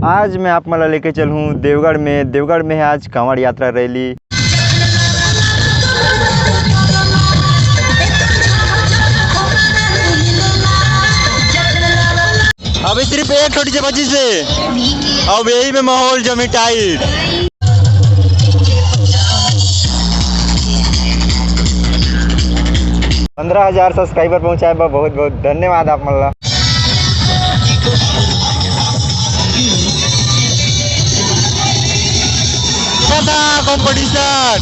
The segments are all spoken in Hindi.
आज मैं आप मला लेके चलूँ देवगढ़ में। देवगढ़ में है आज कांवड़ यात्रा रैली। अभी सिर्फ एक छोटी सी बची से अब यही में माहौल जमी टाइट। पंद्रह 15,000 सब्सक्राइबर पहुंचाए बा, बहुत बहुत धन्यवाद आप मला। कंपटीशन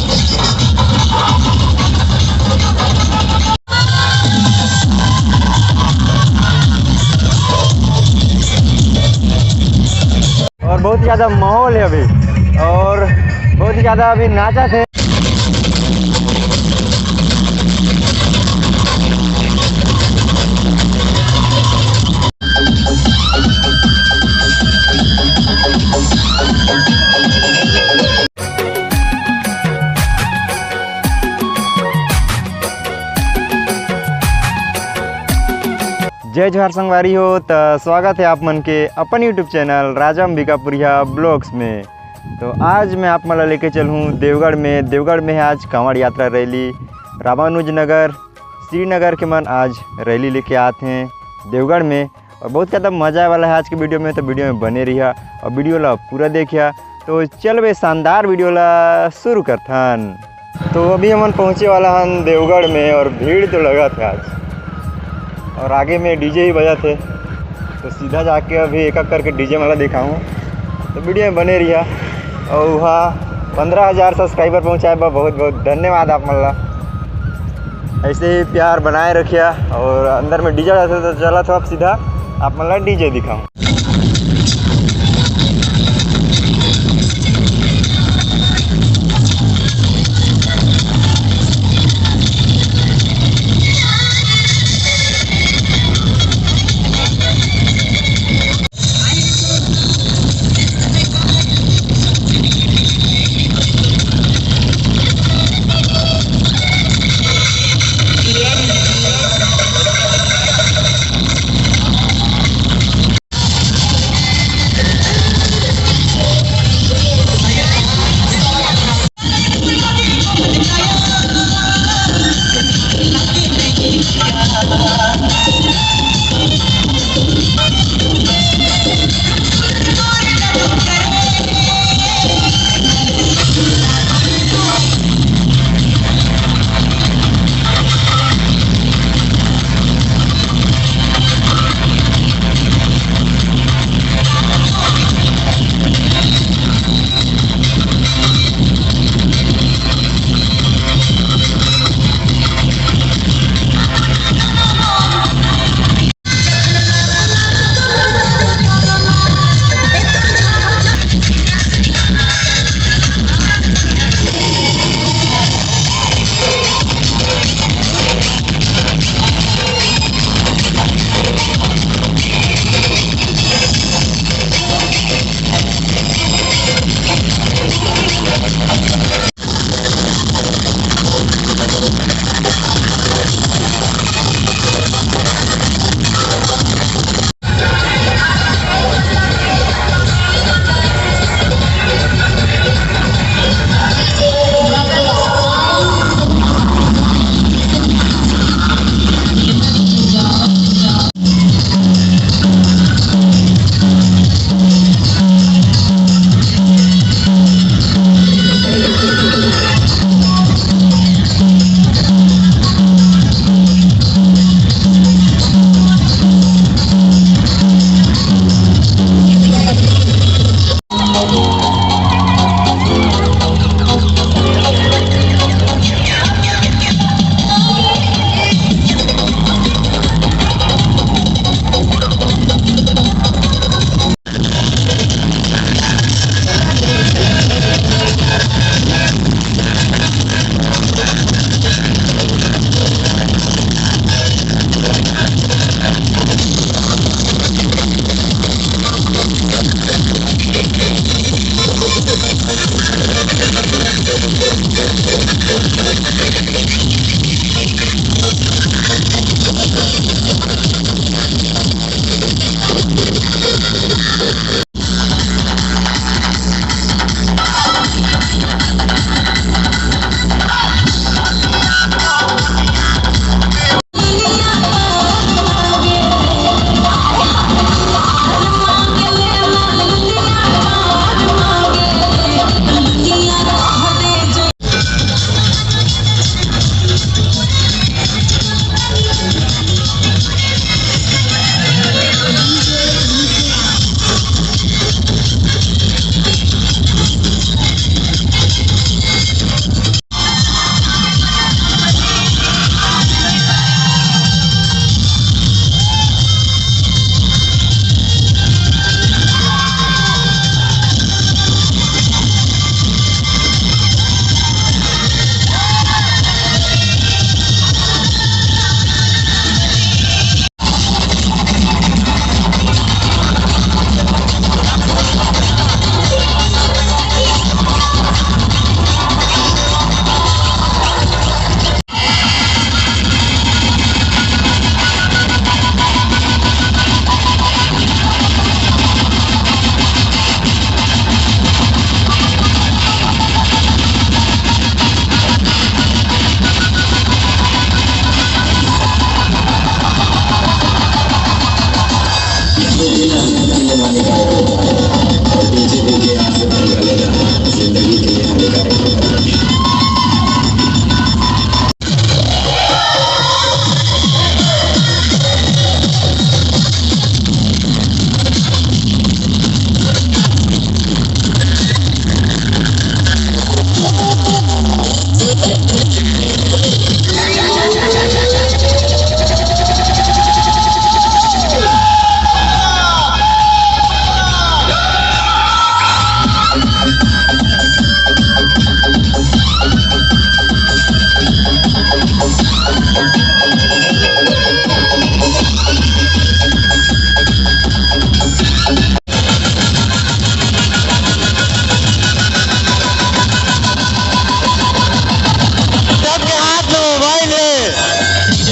और बहुत ज़्यादा माहौल है अभी, और बहुत ही ज़्यादा अभी नाचा थे। जय जोहार संगवारी हो, तो स्वागत है आप मन के अपन यूट्यूब चैनल राजा अंबिकापुरिया ब्लॉग्स में। तो आज मैं आप मला लेके चलूँ देवगढ़ में। देवगढ़ में है आज कांवड़ यात्रा रैली। रामानुजनगर श्रीनगर के मन आज रैली लेके आते हैं देवगढ़ में, और बहुत ज़्यादा मज़ा वाला है आज के वीडियो में। तो वीडियो में बने रहिए और वीडियो ला पूरा देखिए। तो चल वे शानदार वीडियो ला शुरू करथन। तो अभी हम पहुँचे वाला हन देवगढ़ में, और भीड़ तो लगा था आज, और आगे में डीजे ही बजा थे। तो सीधा जाके अभी एक एक करके डीजे वाला दिखाऊँ। तो वीडियो में बने रहिए। और वहाँ 15,000 सब्सक्राइबर पहुँचाए बा, बहुत बहुत धन्यवाद आप मला। ऐसे ही प्यार बनाए रखिए। और अंदर में डीजे रहता तो चला था, अब सीधा आप मला डीजे दिखाऊँ।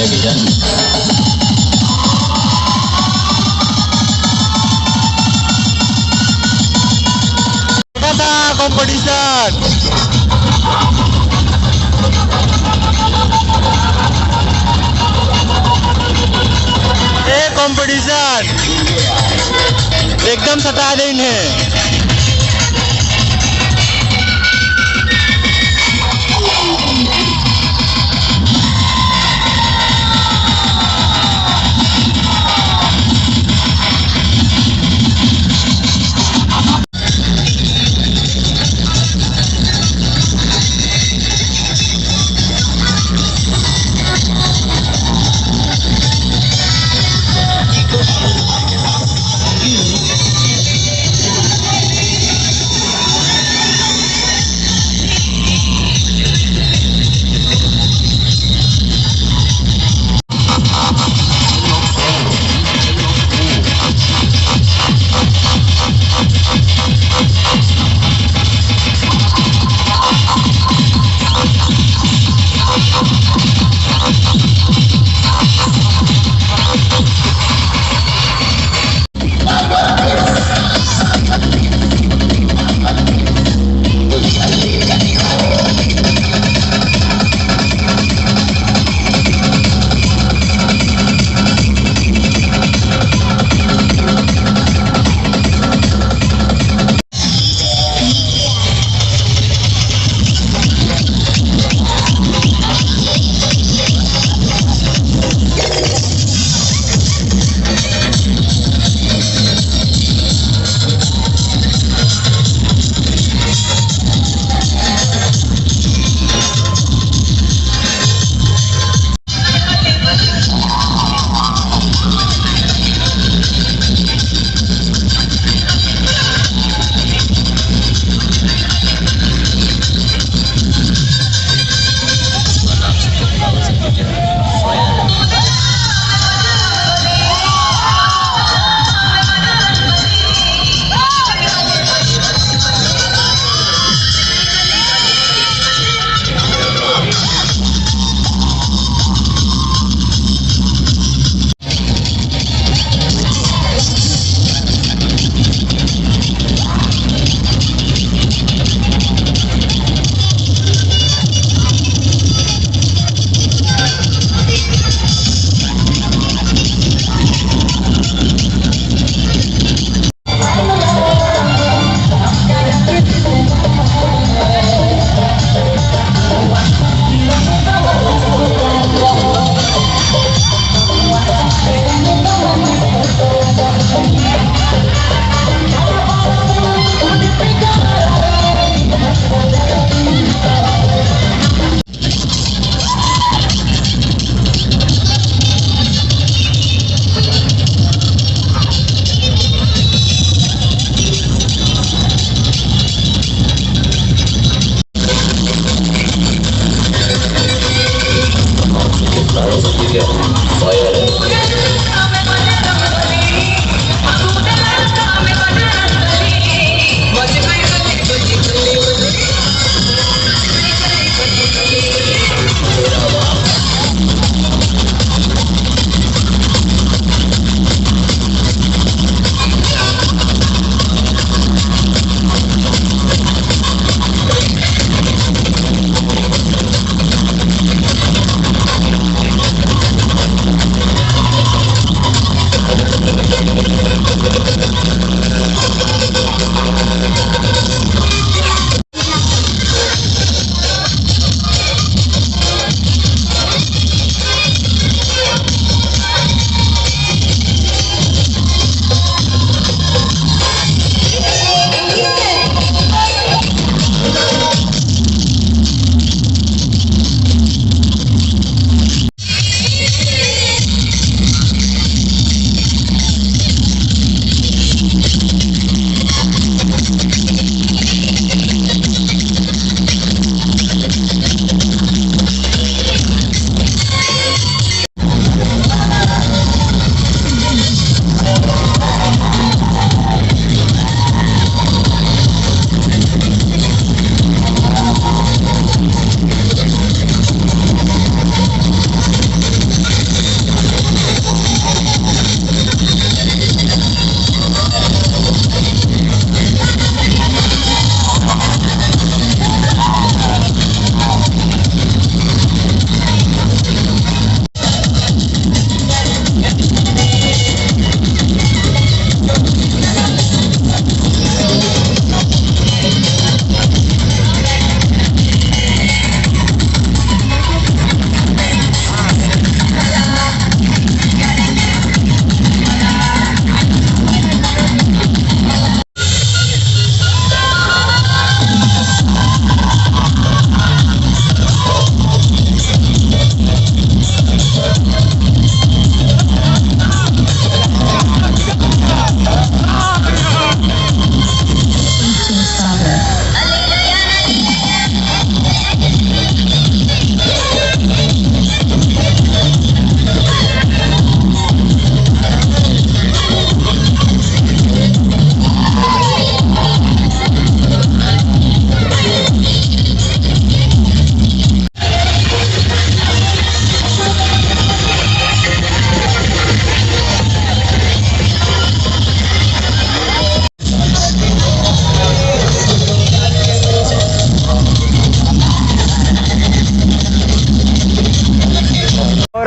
कंपटीशन कंपटीशन एकदम सता दे इन्हें।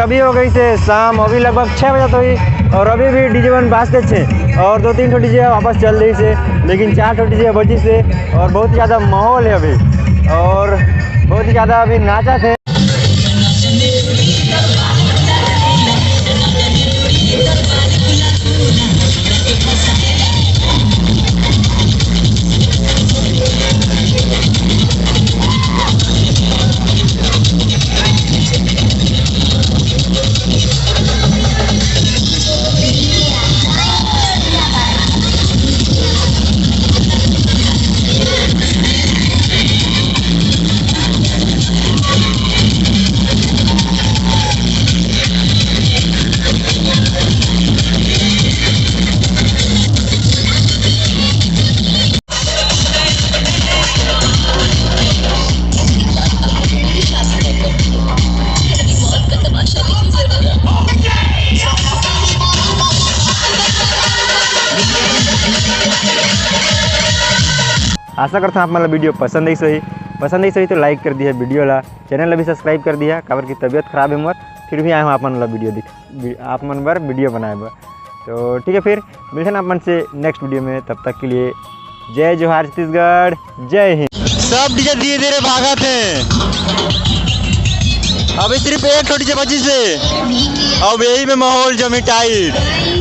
अभी हो गई से शाम, अभी लगभग 6 बजे तो ही, और अभी भी डीजे वन बाजते थे और 2-3 ठो डीजे वापस चल रही से, लेकिन 4 ठो डीजे बजी से और बहुत ही ज़्यादा माहौल है अभी, और बहुत ही ज़्यादा अभी नाचा थे। आशा करता हूँ आप मतलब वीडियो पसंद आई सही तो लाइक कर दिया वीडियो ला, चैनल ला भी सब्सक्राइब कर दिया, काबर की तबीयत खराब है मोर, फिर भी आए हूँ आप मन ला आप मन बर वीडियो बनाए बर। तो ठीक है, फिर मिलते हैं आप मन से नेक्स्ट वीडियो में, तब तक के लिए जय जोहार छत्तीसगढ़, जय हिंद। सब डीजे धीरे धीरे भागा थे, अभी सिर्फ एक छोटी सी बची से, अब यही में माहौल जमी टाइट।